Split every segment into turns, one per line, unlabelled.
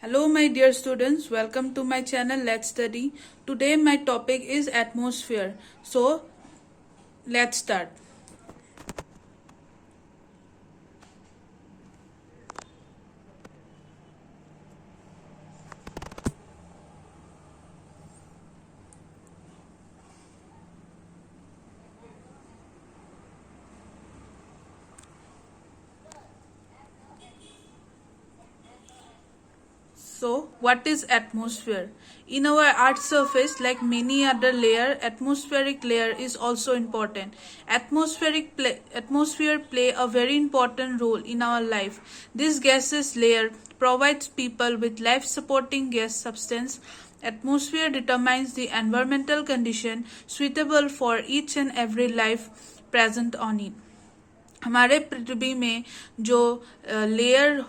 Hello my dear students, welcome to my channel Let's Study. Today my topic is atmosphere. So let's start. So, what is atmosphere? In our Earth's surface, like many other layer, atmospheric layer is also important. Atmosphere play a very important role in our life. This gaseous layer provides people with life-supporting gas substance. Atmosphere determines the environmental condition suitable for each and every life present on it. हमारे पृथ्वी में जो layer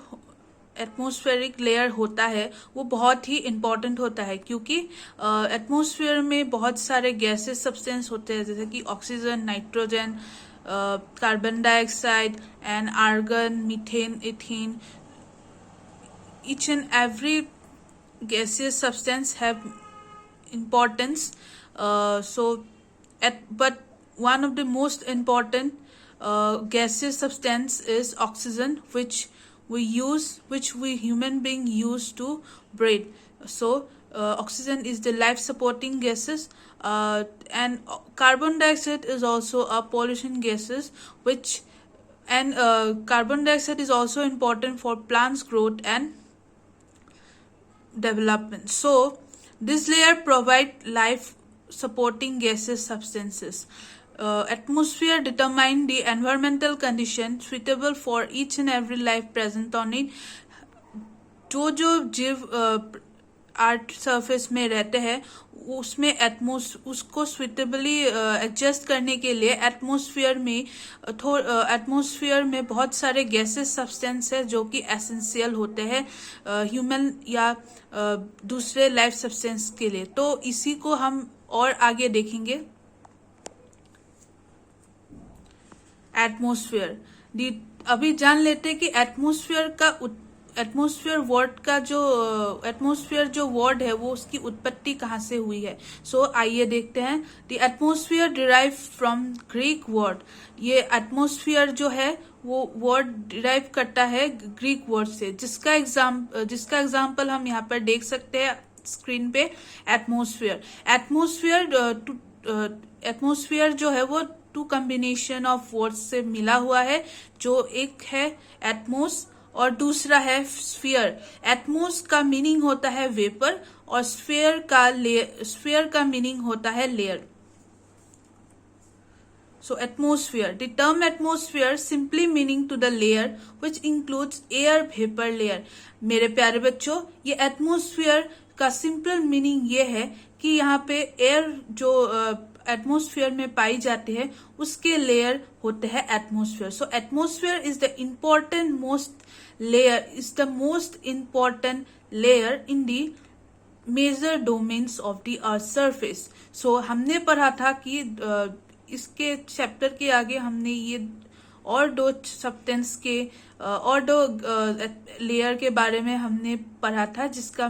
atmospheric layer होता है वो बहुत ही important होता है क्योंकि एटमॉस्फेयर में बहुत सारे गैसेस सब्सटेंस होते हैं जैसे कि oxygen, nitrogen, carbon dioxide and argon, methane, ethane. Each and every gaseous substance have importance. But one of the most important gaseous substance is oxygen, which we human being use to breathe. So oxygen is the life supporting gases, and carbon dioxide is also a pollution gases, carbon dioxide is also important for plants growth and development. So this layer provide life supporting gaseous substances. Atmosphere determine the environmental condition suitable for each and every life present on it. जो जीव earth surface में रहते हैं उसमें उसको suitably adjust करने के लिए एटमॉस्फेयर में बहुत सारे गैसेस सब्सटेंस है जो कि एसेंशियल होते हैं ह्यूमन या दूसरे लाइफ सब्सटेंस के लिए. तो इसी को हम और आगे देखेंगे. एटमॉस्फेयर अभी जान लेते हैं कि एटमॉस्फेयर जो वर्ड है वो उसकी उत्पत्ति कहाँ से हुई है. सो आइए देखते हैं. The atmosphere derive from Greek word. ये एटमॉस्फेयर जो है वो वर्ड डिराइव करता है ग्रीक वर्ड से, जिसका एग्जाम्पल हम यहाँ पर देख सकते हैं स्क्रीन पे. एटमॉस्फेयर जो है वो टू कॉम्बिनेशन ऑफ वर्ड्स से मिला हुआ है, जो एक है एटमोस और दूसरा है स्फीयर. एटमोस का मीनिंग होता है वेपर और स्फीयर का मीनिंग होता है layer. So atmosphere. The term atmosphere simply meaning to the layer which includes air vapor layer. मेरे प्यारे बच्चों, ये एटमॉस्फेयर का सिंपल मीनिंग ये है कि यहाँ पे एयर जो एटमॉस्फेयर में पाई जाती है उसके लेयर होते हैं atmosphere. So atmosphere is the most important layer in the major domains of the earth surface. So हमने पढ़ा था कि इसके चैप्टर के आगे हमने ये और दो सब्सटेंस के और दो लेयर के बारे में हमने पढ़ा था जिसका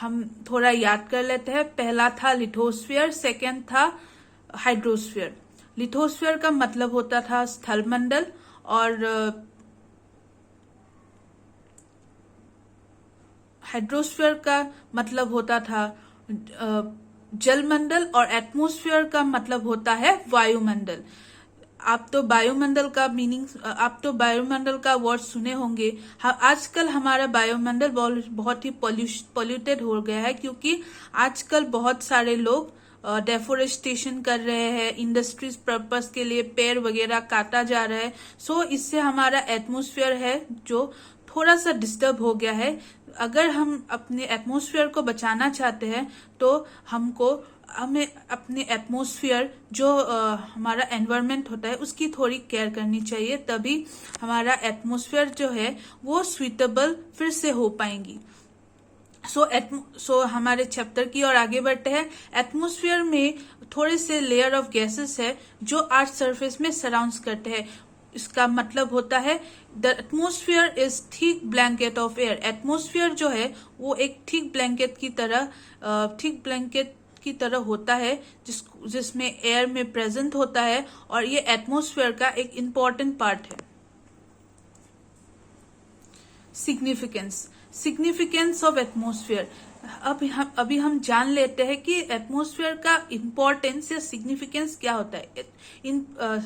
हम थोड़ा याद कर लेते हैं. पहला था लिथोस्फीयर, सेकेंड था हाइड्रोस्फीयर. लिथोस्फीयर का मतलब होता था स्थलमंडल और हाइड्रोस्फीयर का मतलब होता था जलमंडल और एटमॉस्फेयर का मतलब होता है वायुमंडल. आप तो वायुमंडल का वर्ड सुने होंगे. आजकल हमारा वायुमंडल बहुत ही पॉल्यूटेड हो गया है क्योंकि आजकल बहुत सारे लोग डेफोरेस्टेशन कर रहे हैं, इंडस्ट्रीज पर्पस के लिए पेड़ वगैरह काटा जा रहा है. सो इससे हमारा एटमॉस्फेयर है जो थोड़ा सा डिस्टर्ब हो गया है. अगर हम अपने एटमॉस्फेयर को बचाना चाहते हैं तो हमें अपने एटमॉस्फेयर जो हमारा एनवायरनमेंट होता है उसकी थोड़ी केयर करनी चाहिए, तभी हमारा एटमॉस्फेयर जो है वो सुइटेबल फिर से हो पाएंगी. सो हमारे चैप्टर की ओर आगे बढ़ते हैं. एटमॉस्फेयर में थोड़े से लेयर ऑफ गैसेस है जो अर्थ सरफेस में सराउंड्स करते हैं. इसका मतलब होता है the atmosphere is thick blanket of air. Atmosphere जो है वो एक थिक ब्लैंकेट की तरह होता है जिसमें एयर में प्रेजेंट होता है, और ये एटमोस्फियर का एक इम्पॉर्टेंट पार्ट है। Significance of atmosphere. अभी हम जान लेते हैं कि एटमोस्फियर का इम्पोर्टेंस या सिग्निफिकेंस क्या होता है।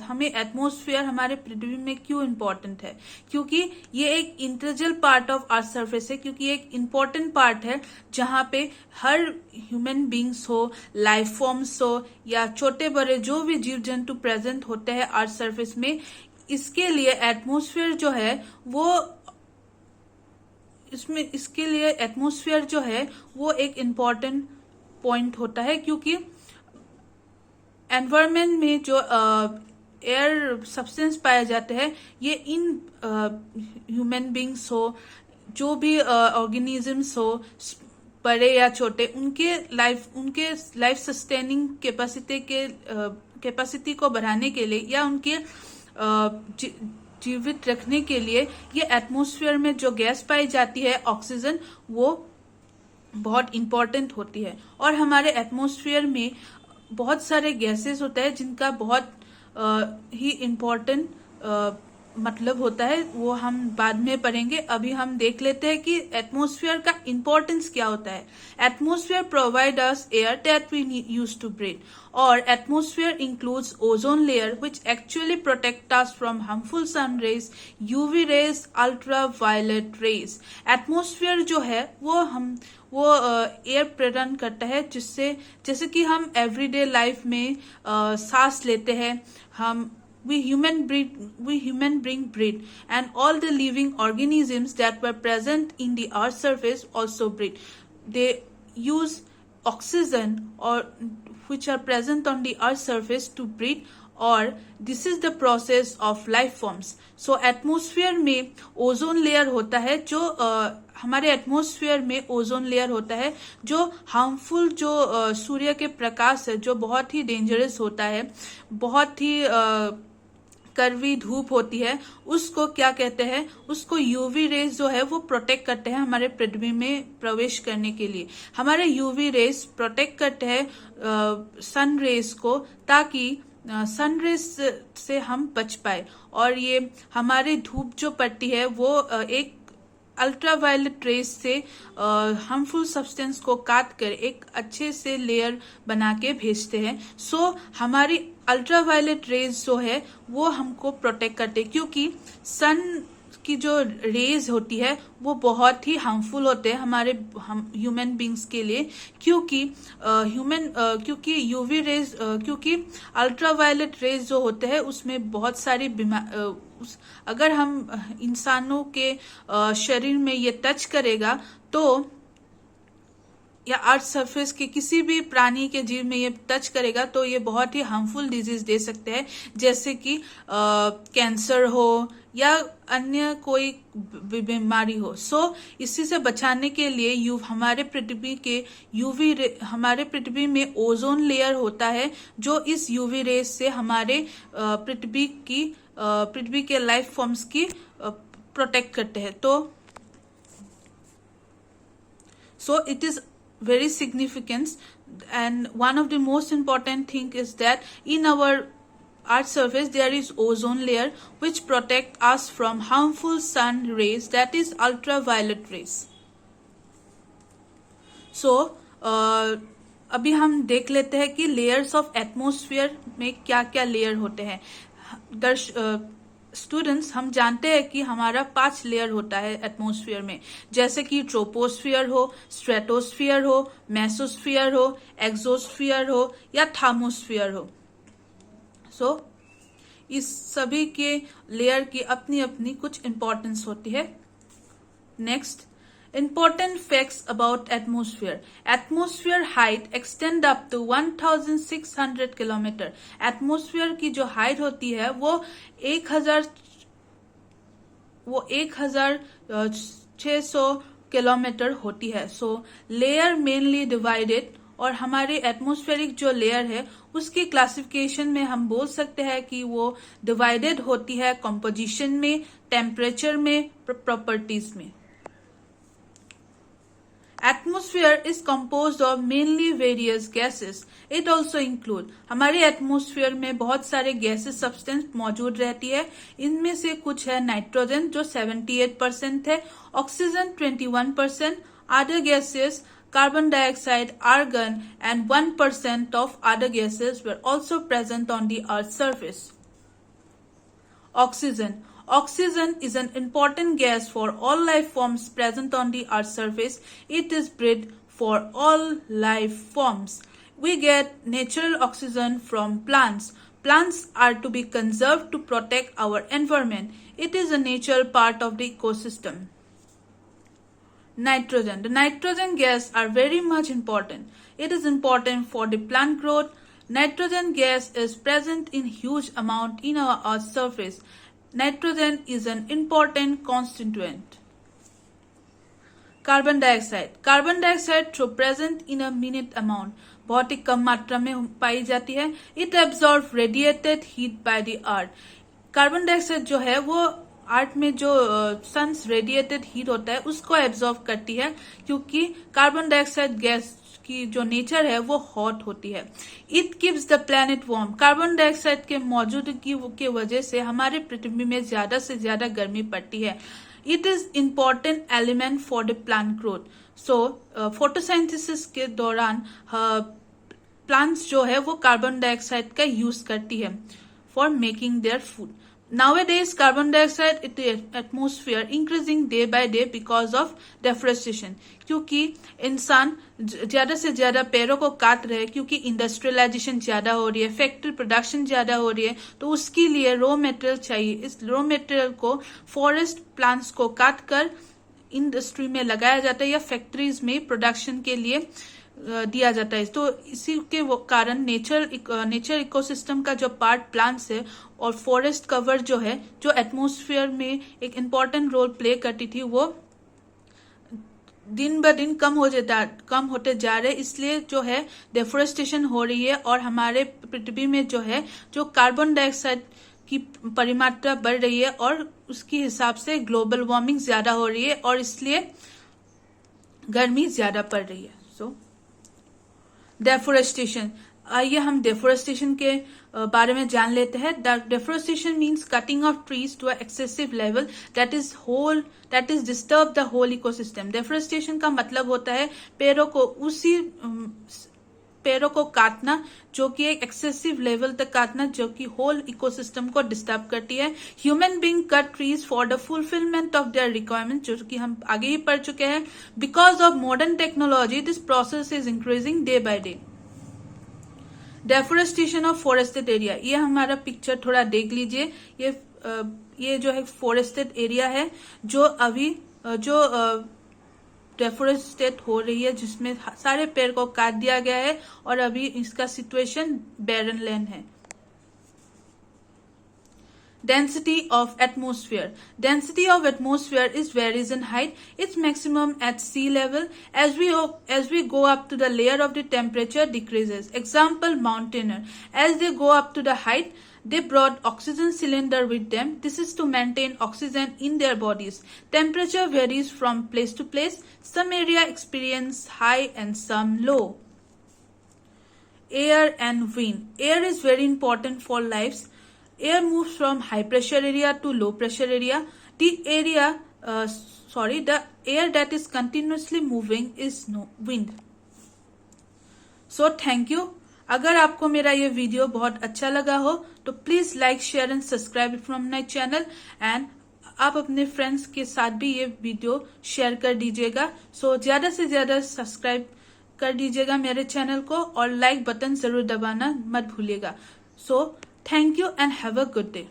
हमें एटमोस्फियर हमारे पृथ्वी में क्यों इम्पोर्टेंट है, क्योंकि ये एक integral part of earth surface है, क्योंकि ये एक इम्पोर्टेंट पार्ट है जहाँ पे हर ह्यूमन बींग्स हो, लाइफ फॉर्म्स हो, या छोटे बड़े जो भी जीव जंतु प्रेजेंट होते हैं अर्थ सरफेस में, इसके लिए एटमोस्फियर जो है वो इसके लिए एटमॉस्फेयर जो है वो एक इम्पॉर्टेंट पॉइंट होता है, क्योंकि एनवायरनमेंट में जो एयर सब्सटेंस पाए जाते हैं ये इन ह्यूमन बींग्स हो, जो भी ऑर्गेनिजम्स हो, बड़े या छोटे, उनके लाइफ सस्टेनिंग कैपेसिटी को बढ़ाने के लिए या उनके जीवित रखने के लिए ये एटमॉस्फेयर में जो गैस पाई जाती है ऑक्सीजन, वो बहुत इंपॉर्टेंट होती है। और हमारे एटमॉस्फेयर में बहुत सारे गैसेस होते हैं जिनका बहुत ही इम्पोर्टेंट मतलब होता है, वो हम बाद में पढ़ेंगे। अभी हम देख लेते हैं कि एटमॉस्फेयर का इम्पोर्टेंस क्या होता है। Atmosphere provide us air that we use to breathe, और atmosphere includes ozone layer which actually protect us from harmful sun rays, UV rays, ultraviolet rays. Atmosphere जो है वो एयर प्रदान करता है, जिससे जैसे कि हम एवरीडे लाइफ में सांस लेते हैं, we human being breathe, and all the living organisms that were present in the earth's surface also breathe. They use oxygen or which are present on the earth's surface to breathe, और this is the process of life forms. So atmosphere में ozone layer होता है, जो हमारे atmosphere में ozone layer होता है जो हार्मफुल जो सूर्य के प्रकाश है, जो बहुत ही डेंजरस होता है, बहुत ही करवी धूप होती है, उसको क्या कहते हैं, उसको यूवी रेज जो है वो प्रोटेक्ट करते हैं हमारे पृथ्वी में प्रवेश करने के लिए। हमारे यूवी रेज प्रोटेक्ट करते हैं सन रेज को, ताकि सन रेज से हम बच पाए, और ये हमारी धूप जो पड़ती है वो एक अल्ट्रावायलेट रेज से हार्मफुल सब्सटेंस को काट कर एक अच्छे से लेयर बना के भेजते हैं। सो हमारी अल्ट्रावायलेट रेज जो है वो हमको प्रोटेक्ट करते हैं, क्योंकि सन की जो रेज होती है वो बहुत ही हार्मफुल होते हैं हमारे ह्यूमन बींग्स के लिए, क्योंकि यूवी रेज, क्योंकि अल्ट्रावायलेट रेज जो होते हैं उसमें बहुत सारी अगर हम इंसानों के शरीर में ये टच करेगा तो, या अर्थ सरफेस के किसी भी प्राणी के जीव में ये टच करेगा तो ये बहुत ही हार्मफुल डिजीज दे सकते हैं, जैसे कि कैंसर हो या अन्य कोई बीमारी हो। सो इसी से बचाने के लिए हमारे पृथ्वी में ओजोन लेयर होता है, जो इस यूवी रेज से हमारे पृथ्वी के लाइफ फॉर्म्स की प्रोटेक्ट करते हैं। तो so it is very significant, and one of the most important thing is that in our earth surface there is ozone layer which protect us from harmful sun rays, that is ultraviolet rays. So अभी हम देख लेते हैं कि layers of atmosphere में क्या क्या layer होते हैं। स्टूडेंट्स, हम जानते हैं कि हमारा 5 लेयर होता है एटमॉस्फेयर में, जैसे कि ट्रोपोस्फियर हो, स्ट्रेटोस्फियर हो, मेसोस्फियर हो, एक्सोस्फियर हो या थर्मोस्फियर हो। सो इस सभी के लेयर की अपनी अपनी कुछ इंपॉर्टेंस होती है। Next, important facts about atmosphere. Atmosphere height extend up to 1600 kilometre. Atmosphere की जो हाइट होती है वो 1600 किलोमीटर होती है। सो लेयर मेनली डिवाइडेड और हमारे एटमॉस्फेरिक जो लेयर है उसकी क्लासिफिकेशन में हम बोल सकते हैं कि वो डिवाइडेड होती है कंपोजिशन में, टेम्परेचर में, प्रॉपर्टीज में। Atmosphere is composed of mainly various gases. It also include हमारे एटमॉस्फेयर में बहुत सारे गैसेस सब्सटेंस मौजूद रहती है। इनमें से कुछ है नाइट्रोजन जो 78% है, oxygen 21%, other gases carbon dioxide, argon and 1% of other gases were also present on the Earth's surface. Oxygen. Oxygen is an important gas for all life forms present on the Earth's surface. It is breathed for all life forms. We get natural oxygen from plants. Plants are to be conserved to protect our environment. It is a natural part of the ecosystem. Nitrogen. The nitrogen gas are very much important. It is important for the plant growth. Nitrogen gas is present in huge amount in our Earth's surface. Nitrogen is an important constituent. Carbon dioxide. Carbon dioxide through present in a minute amount. बहुत ही कम मात्रा में पाई जाती है. It absorbs radiated heat by the earth. Carbon dioxide जो है वो अर्थ में जो सन्स रेडिएटेड हीट होता है उसको एब्जॉर्ब करती है, क्योंकि कार्बन डाइऑक्साइड गैस की जो नेचर है वो हॉट होती है. It keeps the planet warm. Carbon dioxide के मौजूदगी के वजह से हमारे पृथ्वी में ज्यादा से ज्यादा गर्मी पड़ती है. It is important element for the plant growth. So photosynthesis के दौरान प्लांट्स जो है वो कार्बन डाइऑक्साइड का यूज करती है for making their food. Nowadays, carbon dioxide in the atmosphere increasing day by day because of deforestation. क्योंकि इंसान ज्यादा से ज्यादा पेड़ों को काट रहे हैं, क्योंकि इंडस्ट्रियलाइजेशन ज्यादा हो रही है, फैक्ट्री प्रोडक्शन ज्यादा हो रही है, तो उसके लिए रॉ मटेरियल चाहिए. इस रॉ मटेरियल को फॉरेस्ट प्लांट्स को काट कर इंडस्ट्री में लगाया जाता है या फैक्ट्रीज में प्रोडक्शन के लिए दिया जाता है. तो इसी के कारण नेचर इकोसिस्टम का जो पार्ट प्लांट्स है और फॉरेस्ट कवर जो है, जो एटमॉस्फेयर में एक इम्पॉर्टेंट रोल प्ले करती थी, वो दिन ब दिन कम होते जा रहे. इसलिए जो है डेफोरेस्टेशन हो रही है और हमारे पृथ्वी में जो है जो कार्बन डाइऑक्साइड की परिमात्रा बढ़ रही है और उसके हिसाब से ग्लोबल वार्मिंग ज्यादा हो रही है और इसलिए गर्मी ज्यादा पड़ रही है. सो डेफोरेस्टेशन. आइए हम डेफोरेस्टेशन के बारे में जान लेते हैं. Deforestation means cutting of trees to excessive level that is disturb the whole ecosystem. Deforestation का मतलब होता है पेड़ों को काटना जो कि एक एक्सेसिव लेवल तक काटना जो कि होल इकोसिस्टम को डिस्टर्ब करती है. Human being cut trees for the fulfilment of their requirement, जो कि हम आगे ही पढ़ चुके हैं. Because of modern technology this process is increasing day by day. Deforestation of forested area. ये हमारा पिक्चर थोड़ा देख लीजिए. ये जो है फॉरेस्टेड एरिया है जो अभी डेफोरेस्टेड हो रही है, जिसमें सारे पेड़ को काट दिया गया है और अभी इसका सिचुएशन बैरन लैंड है. Density of atmosphere. Density of atmosphere is varies in height. It's maximum at sea level. As we go up to the layer of the temperature decreases. Example, mountaineer. As they go up to the height, they brought oxygen cylinder with them. This is to maintain oxygen in their bodies. Temperature varies from place to place. Some area experience high and some low. Air and wind. Air is very important for lives. Air moves from high pressure area to low pressure area. The air that is continuously moving is wind. So thank you. अगर आपको मेरा ये video बहुत अच्छा लगा हो तो please like, share and subscribe from my channel. And आप अपने फ्रेंड्स के साथ भी ये वीडियो शेयर कर दीजिएगा. सो ज्यादा से ज्यादा सब्सक्राइब कर दीजिएगा मेरे चैनल को और लाइक बटन जरूर दबाना मत भूलिएगा. सो thank you and have a good day.